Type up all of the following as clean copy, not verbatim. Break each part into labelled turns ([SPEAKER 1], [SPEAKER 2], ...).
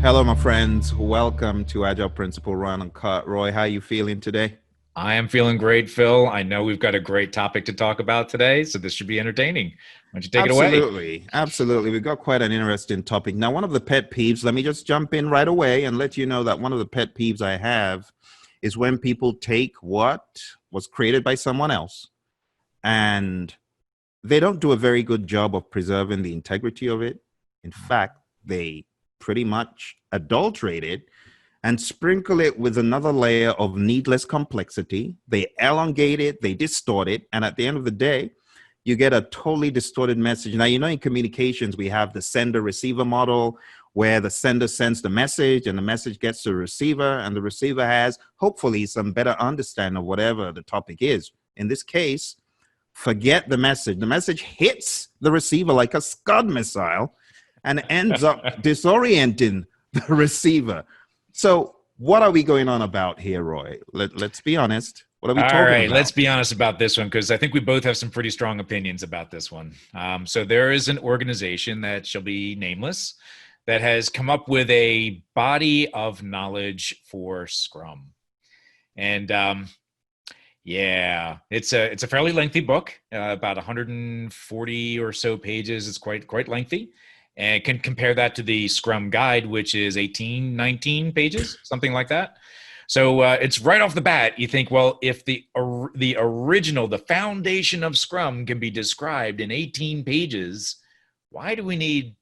[SPEAKER 1] Hello, my friends. Welcome to Agile Principal Run Uncut. Roy, how are you feeling today?
[SPEAKER 2] I am feeling great, Phil. I know we've got a great topic to talk about today, so this should be entertaining. Why don't you take it away?
[SPEAKER 1] Absolutely. Absolutely. We've got quite an interesting topic. Now, one of the pet peeves, let me just jump in right away and let you know that one of the pet peeves I have is when people take what was created by someone else and they don't do a very good job of preserving the integrity of it. In fact, they pretty much adulterate it and sprinkle it with another layer of needless complexity. They elongate it, they distort it, and at the end of the day, you get a totally distorted message. Now, in communications, we have the sender-receiver model where the sender sends the message and the message gets to the receiver, and the receiver has, hopefully, some better understanding of whatever the topic is. In this case, forget the message. The message hits the receiver like a Scud missile and ends up disorienting the receiver. So what are we going on about here, Roy? Let's be honest. What are we talking
[SPEAKER 2] All right,
[SPEAKER 1] about?
[SPEAKER 2] let's be honest about this one because I think we both have some pretty strong opinions about this one. So there is an organization that shall be nameless that has come up with a body of knowledge for Scrum. And yeah, it's a fairly lengthy book, about 140 or so pages. It's quite lengthy. And can compare that to the Scrum Guide, which is 18, 19 pages, something like that. So it's right off the bat, you think, well, if the original, the foundation of Scrum can be described in 18 pages, why do we need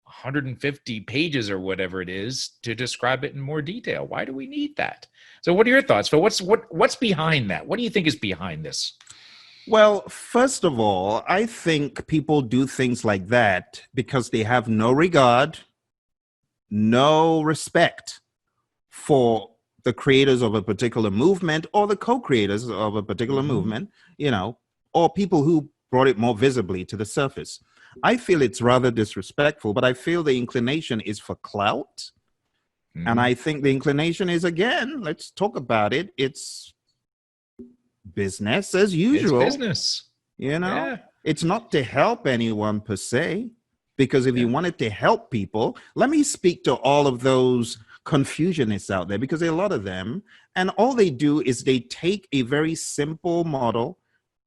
[SPEAKER 2] 150 pages or whatever it is to describe it in more detail? Why do we need that? So what are your thoughts, Phil? What's behind that? What do you think is behind this?
[SPEAKER 1] Well, first of all, I think people do things like that because they have no regard, no respect for the creators of a particular movement or the co-creators of a particular movement, or people who brought it more visibly to the surface. I feel it's rather disrespectful, but I feel the inclination is for clout. And I think the inclination is, again, let's talk about it. It's business as usual.
[SPEAKER 2] It's business. Yeah.
[SPEAKER 1] It's not to help anyone per se, because if you wanted to help people, let me speak to all of those confusionists out there, because there are a lot of them, and all they do is they take a very simple model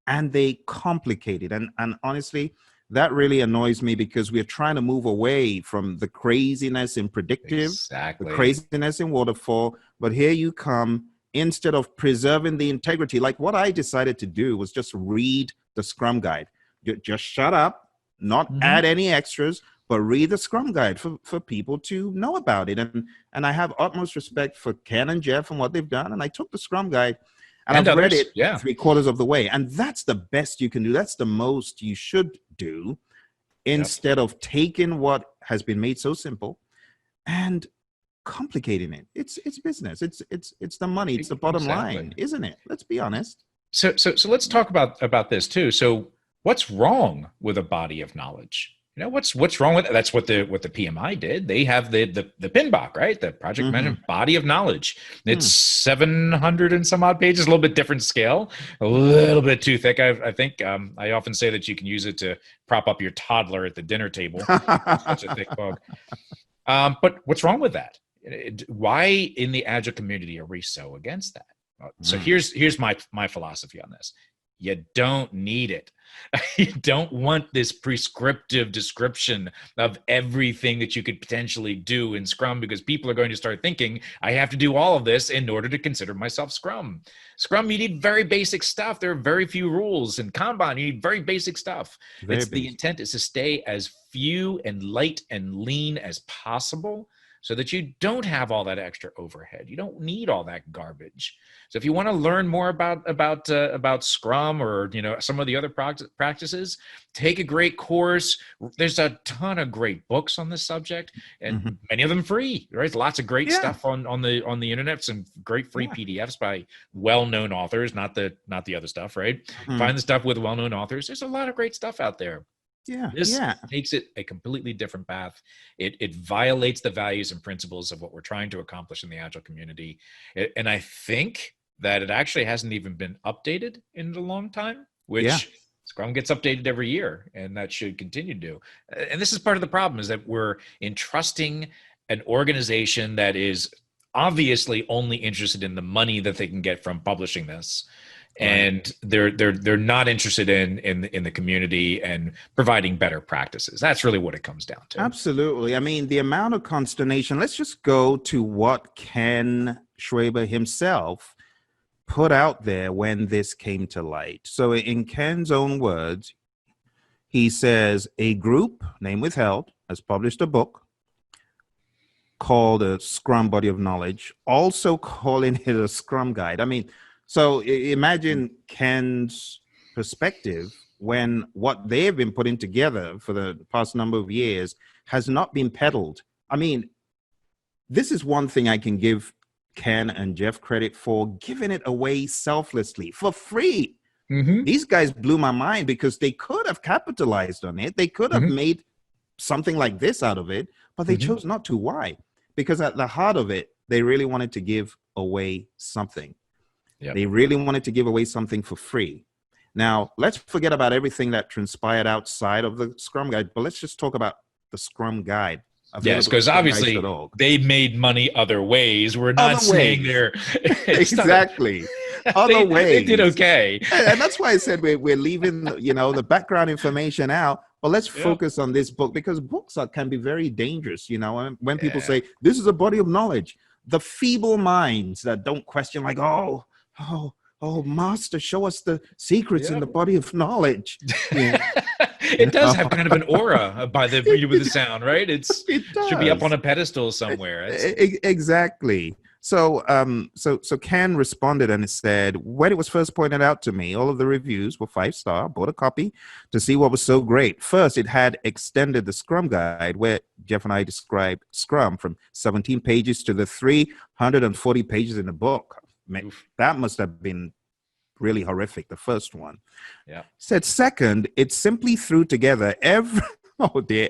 [SPEAKER 1] and they complicate it. And honestly, that really annoys me because we're trying to move away from the craziness in predictive, the craziness in waterfall, but here you come. Instead of preserving the integrity, like what I decided to do was just read the Scrum Guide. Just shut up, not add any extras, but read the Scrum Guide for people to know about it. And I have utmost respect for Ken and Jeff and what they've done. And I took the Scrum Guide and I've read it 3/4 of the way. And that's the best you can do. That's the most you should do instead of taking what has been made so simple and complicating it. It's business. It's the money. It's the bottom line, isn't it? Let's be honest.
[SPEAKER 2] So let's talk about this too. So what's wrong with a body of knowledge? What's wrong with it? That's what the PMI did. They have the PMBOK, right? The project management body of knowledge. It's 700 and some odd pages, a little bit different scale, a little bit too thick. I think I often say that you can use it to prop up your toddler at the dinner table. It's such a thick book. But what's wrong with that? Why in the Agile community are we so against that? So here's my philosophy on this. You don't need it. You don't want this prescriptive description of everything that you could potentially do in Scrum, because people are going to start thinking, I have to do all of this in order to consider myself Scrum. Scrum, you need very basic stuff. There are very few rules. In Kanban, you need very basic stuff. The intent is to stay as few and light and lean as possible, so that you don't have all that extra overhead. You don't need all that garbage. So if you want to learn more about Scrum or some of the other practices, take a great course. There's a ton of great books on this subject, and many of them free. Right, lots of great stuff on the internet. Some great free PDFs by well-known authors, not the other stuff. Right, find the stuff with well-known authors. There's a lot of great stuff out there. This takes it a completely different path. It violates the values and principles of what we're trying to accomplish in the Agile community. And I think that it actually hasn't even been updated in a long time, which Scrum gets updated every year, and that should continue to do. And this is part of the problem, is that we're entrusting an organization that is obviously only interested in the money that they can get from publishing this. And they're not interested in the community and providing better practices. That's really what it comes down to.
[SPEAKER 1] Absolutely. I mean, the amount of consternation, let's just go to what Ken Schwaber himself put out there when this came to light. So in Ken's own words, he says, a group, name withheld, has published a book called a Scrum Body of Knowledge, also calling it a Scrum Guide. I mean, so imagine Ken's perspective when what they've been putting together for the past number of years has not been peddled. I mean, this is one thing I can give Ken and Jeff credit for, giving it away selflessly for free.
[SPEAKER 2] Mm-hmm.
[SPEAKER 1] These guys blew my mind because they could have capitalized on it. They could have made something like this out of it, but they chose not to. Why? Because at the heart of it, they really wanted to give away something.
[SPEAKER 2] Yep.
[SPEAKER 1] They really wanted to give away something for free. Now, let's forget about everything that transpired outside of the Scrum Guide, but let's just talk about the Scrum Guide.
[SPEAKER 2] Yes, because obviously they made money other ways. We're not saying they're
[SPEAKER 1] exactly other ways.
[SPEAKER 2] They did okay,
[SPEAKER 1] and that's why I said we're leaving the background information out. But let's focus on this book, because books can be very dangerous. When people say this is a body of knowledge, the feeble minds that don't question, like, oh, master, show us the secrets in the body of knowledge.
[SPEAKER 2] It does have kind of an aura with the sound, right? It should be up on a pedestal somewhere.
[SPEAKER 1] Exactly. So Ken responded and said, when it was first pointed out to me, all of the reviews were 5-star. Bought a copy to see what was so great. First, it had extended the Scrum Guide, where Jeff and I described Scrum, from 17 pages to the 340 pages in the book. That must have been really horrific, the first one.
[SPEAKER 2] Yeah.
[SPEAKER 1] Said second, it simply threw together oh dear.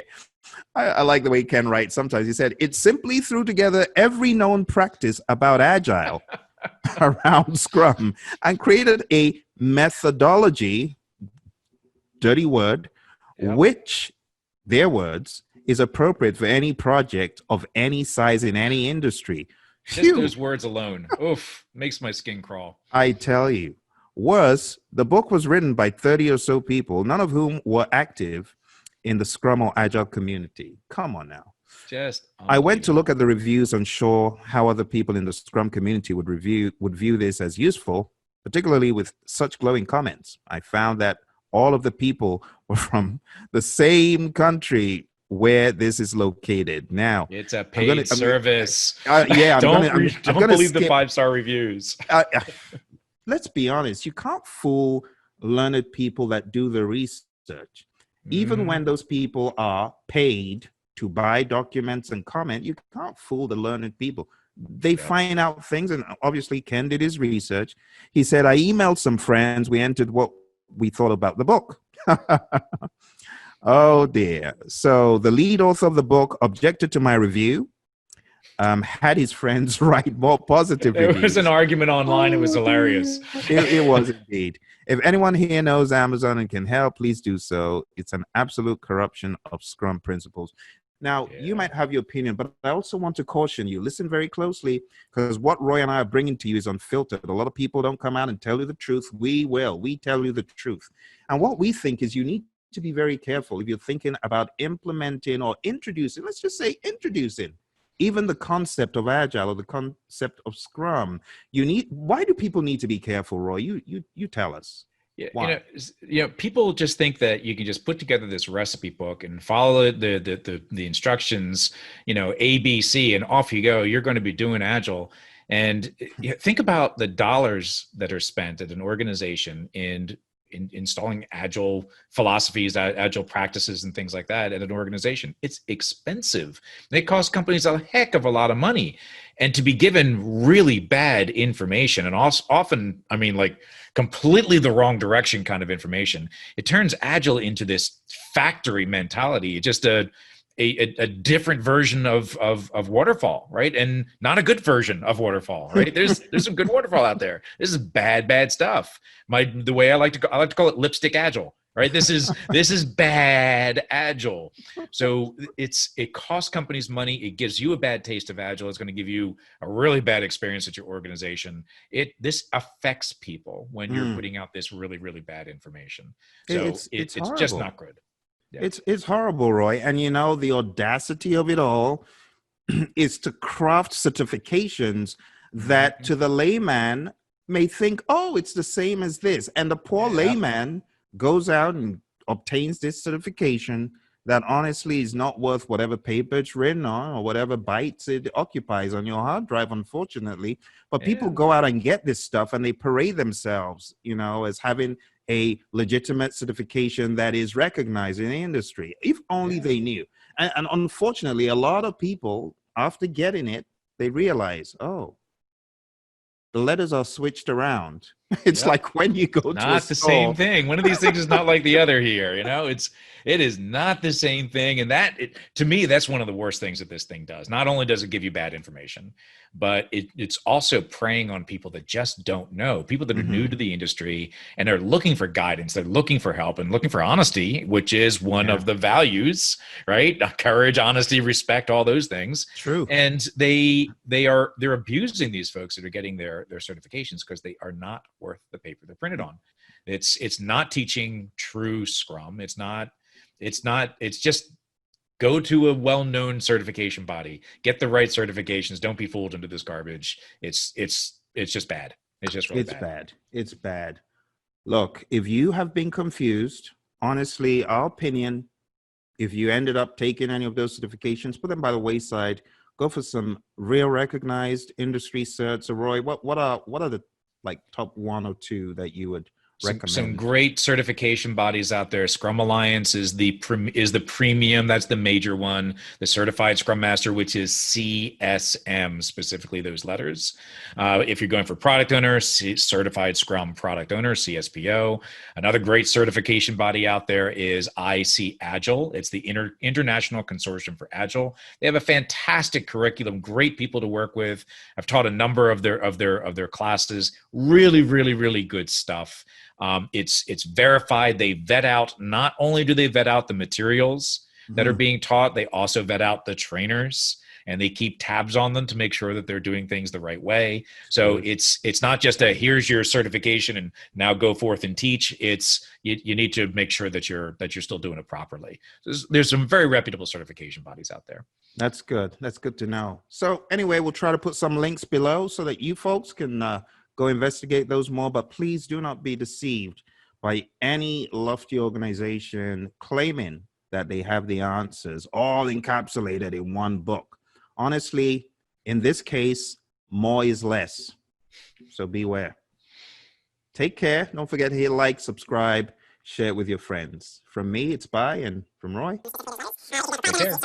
[SPEAKER 1] I like the way Ken writes sometimes. He said, it simply threw together every known practice about Agile around Scrum and created a methodology, dirty word, which, their words, is appropriate for any project of any size in any industry.
[SPEAKER 2] Just those words alone, makes my skin crawl.
[SPEAKER 1] I tell you. Worse, the book was written by 30 or so people, none of whom were active in the Scrum or Agile community. Come on now. I went to look at the reviews, unsure how other people in the Scrum community would view this as useful, particularly with such glowing comments. I found that all of the people were from the same country where this is located. Now,
[SPEAKER 2] it's a paid service.
[SPEAKER 1] I'm
[SPEAKER 2] don't believe the
[SPEAKER 1] skip
[SPEAKER 2] 5-star reviews.
[SPEAKER 1] Let's be honest. You can't fool learned people that do the research. Even when those people are paid to buy documents and comment, you can't fool the learned people. They find out things, and obviously Ken did his research. He said, I emailed some friends. We entered what we thought about the book. Oh, dear. So the lead author of the book objected to my review, had his friends write more positive reviews.
[SPEAKER 2] There was an argument online. It was hilarious.
[SPEAKER 1] It was indeed. If anyone here knows Amazon and can help, please do so. It's an absolute corruption of Scrum principles. Now, you might have your opinion, but I also want to caution you. Listen very closely, because what Roy and I are bringing to you is unfiltered. A lot of people don't come out and tell you the truth. We will. We tell you the truth. And what we think is you need to be very careful if you're thinking about implementing or introducing, let's just say introducing, even the concept of Agile or the concept of Scrum. Why do people need to be careful, Roy? You tell us.
[SPEAKER 2] Yeah, people just think that you can just put together this recipe book and follow the instructions, A, B, C, and off you go. You're going to be doing Agile. And think about the dollars that are spent at an organization in installing Agile philosophies, Agile practices, and things like that at an organization. It's expensive. It costs companies a heck of a lot of money. And to be given really bad information, and also often, completely the wrong direction kind of information, it turns Agile into this factory mentality, just a different version of waterfall, right? And not a good version of waterfall, right? There's some good waterfall out there. This is bad stuff. The way I like to call it lipstick Agile. right? This is bad Agile. So it costs companies money. It gives you a bad taste of Agile. It's going to give you a really bad experience at your organization. This affects people when you're putting out this really, really bad information. So
[SPEAKER 1] It's
[SPEAKER 2] it's just
[SPEAKER 1] horrible.
[SPEAKER 2] not good. Yeah.
[SPEAKER 1] It's horrible, Roy. And you know, the audacity of it all is to craft certifications that to the layman may think, oh, it's the same as this. And the poor layman goes out and obtains this certification that honestly is not worth whatever paper it's written on or whatever bytes it occupies on your hard drive, unfortunately. But people go out and get this stuff and they parade themselves, you know, as having a legitimate certification that is recognized in the industry. If only they knew. And unfortunately, a lot of people, after getting it, they realize, oh, the letters are switched around. It's like when you go to a store.
[SPEAKER 2] Not the same thing. One of these things is not like the other here. You know, it is not the same thing. And to me, that's one of the worst things that this thing does. Not only does it give you bad information, but it's also preying on people that just don't know, people that are new to the industry and are looking for guidance. They're looking for help and looking for honesty, which is one of the values, right? Courage, honesty, respect, all those things.
[SPEAKER 1] True.
[SPEAKER 2] And they're abusing these folks that are getting their certifications because they are not worth the paper they're printed on. It's not teaching true Scrum. It's just go to a well-known certification body, get the right certifications. Don't be fooled into this garbage. It's just bad. It's just really bad.
[SPEAKER 1] It's bad. Look, if you have been confused, honestly, our opinion, if you ended up taking any of those certifications, put them by the wayside, go for some real recognized industry certs. So Roy, what are the like top 1 or 2 that you would recommend?
[SPEAKER 2] Some great certification bodies out there. Scrumalliance is the premium. That's the major one. The Certified Scrum Master, which is CSM, specifically those letters. If you're going for product owner, Certified Scrum Product Owner, CSPO. Another great certification body out there is IC Agile. It's the International Consortium for Agile. They have a fantastic curriculum, great people to work with. I've taught a number of their classes. Really, really, really good stuff. It's verified. They vet out, not only do they vet out the materials that are being taught, they also vet out the trainers and they keep tabs on them to make sure that they're doing things the right way. So it's not just here's your certification and now go forth and teach. It's you need to make sure that you're still doing it properly. There's some very reputable certification bodies out there.
[SPEAKER 1] That's good. That's good to know. So anyway, we'll try to put some links below so that you folks can go investigate those more, but please do not be deceived by any lofty organization claiming that they have the answers all encapsulated in one book. Honestly, in this case, more is less. So beware. Take care. Don't forget to hit like, subscribe, share it with your friends. From me, it's bye, and from Roy.
[SPEAKER 2] Take care.